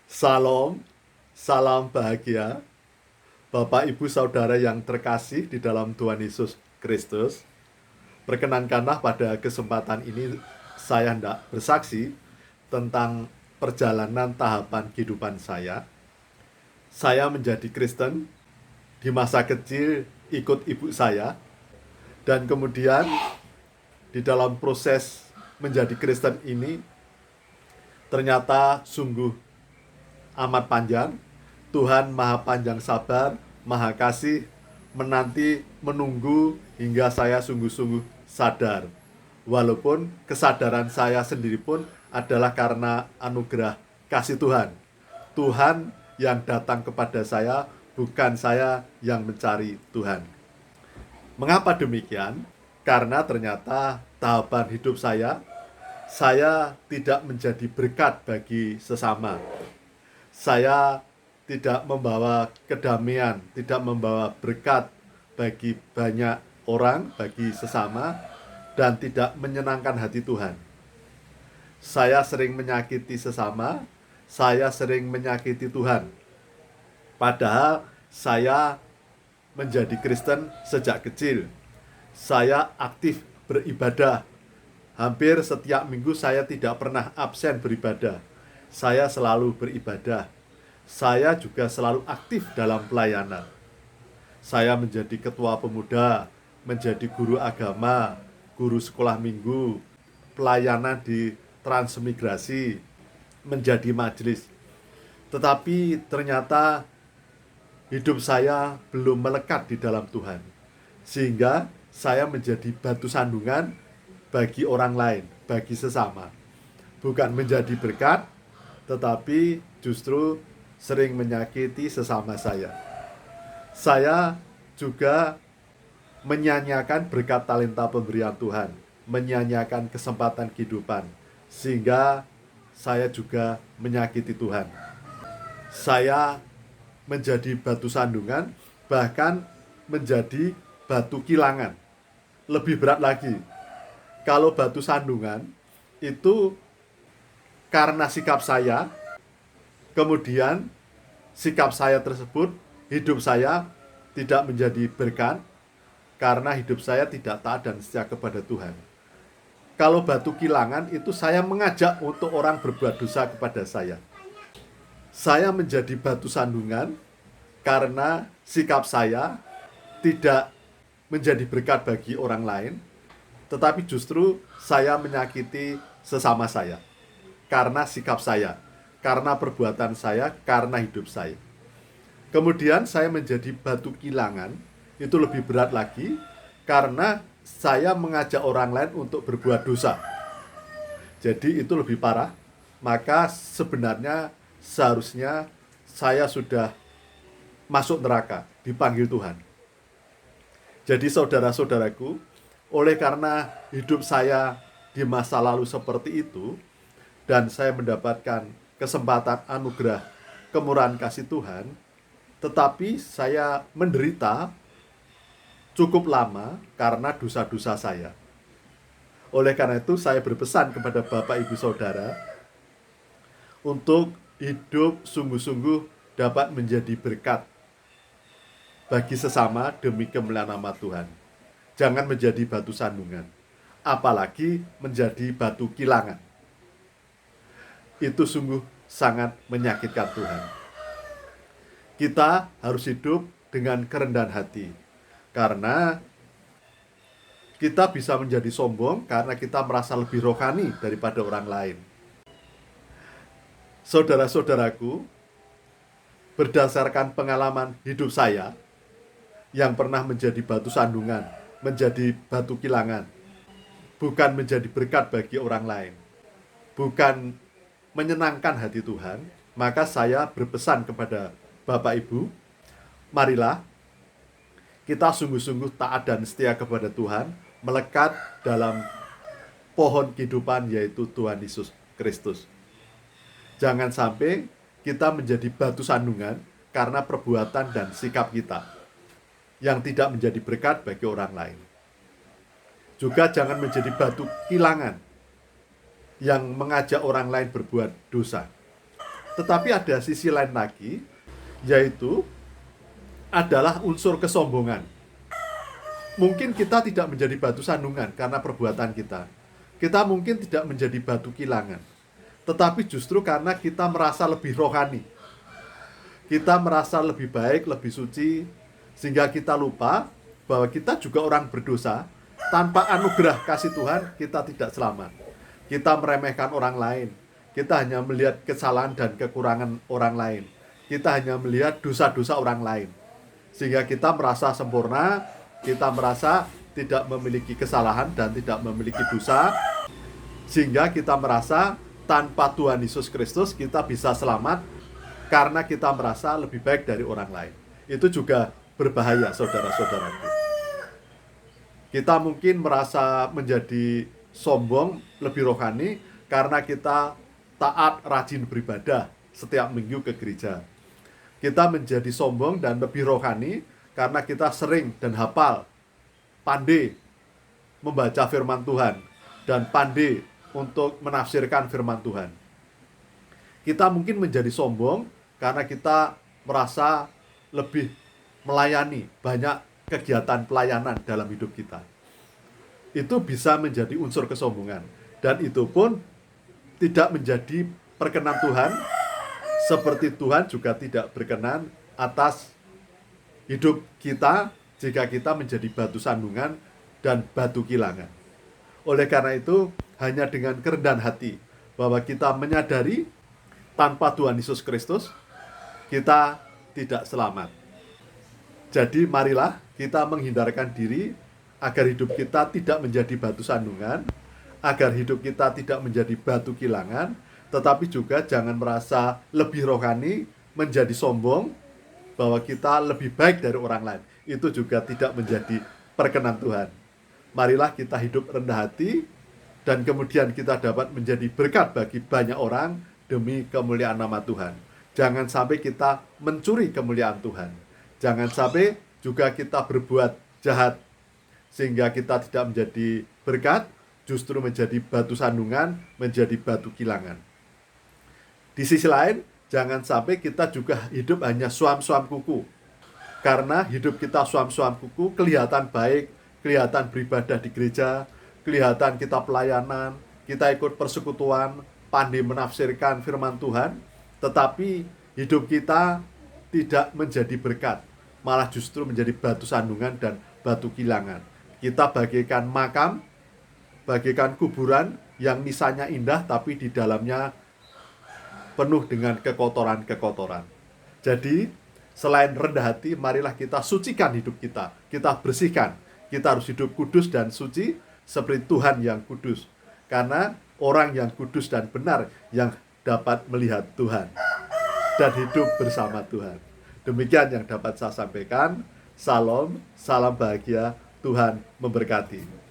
Salam, salam bahagia, Bapak Ibu Saudara yang terkasih di dalam Tuhan Yesus Kristus. Perkenankanlah pada kesempatan ini saya hendak bersaksi tentang perjalanan tahapan kehidupan saya. Saya menjadi Kristen di masa kecil ikut ibu saya, dan kemudian di dalam proses menjadi Kristen ini ternyata sungguh amat panjang. Tuhan Maha Panjang Sabar, Maha Kasih, menanti, menunggu hingga saya sungguh-sungguh sadar. Walaupun kesadaran saya sendiri pun adalah karena anugerah kasih Tuhan. Tuhan yang datang kepada saya, bukan saya yang mencari Tuhan. Mengapa demikian? Karena ternyata tahapan hidup saya tidak menjadi berkat bagi sesama. Saya tidak membawa kedamaian, tidak membawa berkat bagi banyak orang, bagi sesama, dan tidak menyenangkan hati Tuhan. Saya sering menyakiti sesama, saya sering menyakiti Tuhan. Padahal saya menjadi Kristen sejak kecil. Saya aktif beribadah. Hampir setiap minggu saya tidak pernah absen beribadah. Saya selalu beribadah. Saya juga selalu aktif dalam pelayanan. Saya menjadi ketua pemuda, menjadi guru agama, guru sekolah minggu, pelayanan di transmigrasi, menjadi majelis. Tetapi ternyata hidup saya belum melekat di dalam Tuhan. Sehingga saya menjadi batu sandungan bagi orang lain, bagi sesama. Bukan menjadi berkat, tetapi justru sering menyakiti sesama saya. Saya juga menyanyiakan berkat talenta pemberian Tuhan, menyanyiakan kesempatan kehidupan, sehingga saya juga menyakiti Tuhan. Saya menjadi batu sandungan, bahkan menjadi batu kilangan. Lebih berat lagi, kalau batu sandungan itu karena sikap saya, kemudian sikap saya tersebut, hidup saya tidak menjadi berkat karena hidup saya tidak taat dan setia kepada Tuhan. Kalau batu kilangan itu saya mengajak untuk orang berbuat dosa kepada saya. Saya menjadi batu sandungan karena sikap saya tidak menjadi berkat bagi orang lain, tetapi justru saya menyakiti sesama saya karena sikap saya, karena perbuatan saya, karena hidup saya. Kemudian saya menjadi batu kilangan, itu lebih berat lagi, karena saya mengajak orang lain untuk berbuat dosa. Jadi itu lebih parah. Maka sebenarnya seharusnya saya sudah masuk neraka, dipanggil Tuhan. Jadi saudara-saudaraku, oleh karena hidup saya di masa lalu seperti itu, dan saya mendapatkan kesempatan anugerah kemurahan kasih Tuhan, tetapi saya menderita cukup lama karena dosa-dosa saya. Oleh karena itu saya berpesan kepada Bapak Ibu Saudara untuk hidup sungguh-sungguh dapat menjadi berkat bagi sesama demi kemuliaan nama Tuhan. Jangan menjadi batu sandungan, apalagi menjadi batu kilangan. Itu sungguh sangat menyakitkan Tuhan. Kita harus hidup dengan kerendahan hati, karena kita bisa menjadi sombong karena kita merasa lebih rohani daripada orang lain. Saudara-saudaraku, berdasarkan pengalaman hidup saya yang pernah menjadi batu sandungan, menjadi batu kilangan, bukan menjadi berkat bagi orang lain, bukan menyenangkan hati Tuhan, maka saya berpesan kepada Bapak Ibu, marilah kita sungguh-sungguh taat dan setia kepada Tuhan, melekat dalam pohon kehidupan yaitu Tuhan Yesus Kristus. Jangan sampai kita menjadi batu sandungan karena perbuatan dan sikap kita yang tidak menjadi berkat bagi orang lain. Juga jangan menjadi batu kilangan yang mengajak orang lain berbuat dosa. Tetapi ada sisi lain lagi, yaitu adalah unsur kesombongan. Mungkin kita tidak menjadi batu sandungan karena perbuatan kita. Kita mungkin tidak menjadi batu kilangan. Tetapi justru karena kita merasa lebih rohani. Kita merasa lebih baik, lebih suci, sehingga kita lupa bahwa kita juga orang berdosa. Tanpa anugerah kasih Tuhan, kita tidak selamat. Kita meremehkan orang lain. Kita hanya melihat kesalahan dan kekurangan orang lain. Kita hanya melihat dosa-dosa orang lain. Sehingga kita merasa sempurna, kita merasa tidak memiliki kesalahan dan tidak memiliki dosa. Sehingga kita merasa tanpa Tuhan Yesus Kristus kita bisa selamat karena kita merasa lebih baik dari orang lain. Itu juga berbahaya, saudara-saudaraku. Kita mungkin merasa menjadi sombong, lebih rohani, karena kita taat, rajin beribadah setiap minggu ke gereja. Kita menjadi sombong dan lebih rohani karena kita sering dan hafal, pandai membaca firman Tuhan, dan pandai untuk menafsirkan firman Tuhan. Kita mungkin menjadi sombong karena kita merasa lebih melayani, banyak kegiatan pelayanan dalam hidup kita. Itu bisa menjadi unsur kesombongan. Dan itu pun tidak menjadi perkenan Tuhan, seperti Tuhan juga tidak berkenan atas hidup kita jika kita menjadi batu sandungan dan batu kilangan. Oleh karena itu, hanya dengan kerendahan hati bahwa kita menyadari tanpa Tuhan Yesus Kristus kita tidak selamat. Jadi marilah kita menghindarkan diri agar hidup kita tidak menjadi batu sandungan, agar hidup kita tidak menjadi batu kilangan, tetapi juga jangan merasa lebih rohani, menjadi sombong, bahwa kita lebih baik dari orang lain. Itu juga tidak menjadi perkenan Tuhan. Marilah kita hidup rendah hati, dan kemudian kita dapat menjadi berkat bagi banyak orang demi kemuliaan nama Tuhan. Jangan sampai kita mencuri kemuliaan Tuhan. Jangan sampai juga kita berbuat jahat, sehingga kita tidak menjadi berkat, justru menjadi batu sandungan, menjadi batu kilangan. Di sisi lain, jangan sampai kita juga hidup hanya suam-suam kuku. Karena hidup kita suam-suam kuku, kelihatan baik, kelihatan beribadah di gereja, kelihatan kita pelayanan, kita ikut persekutuan, pandai menafsirkan firman Tuhan, tetapi hidup kita tidak menjadi berkat, malah justru menjadi batu sandungan dan batu kilangan. Kita bagaikan makam, bagaikan kuburan yang nisannya indah, tapi di dalamnya penuh dengan kekotoran-kekotoran. Jadi, selain rendah hati, marilah kita sucikan hidup kita. Kita bersihkan. Kita harus hidup kudus dan suci seperti Tuhan yang kudus. Karena orang yang kudus dan benar yang dapat melihat Tuhan dan hidup bersama Tuhan. Demikian yang dapat saya sampaikan. Salam, salam bahagia, Tuhan memberkati.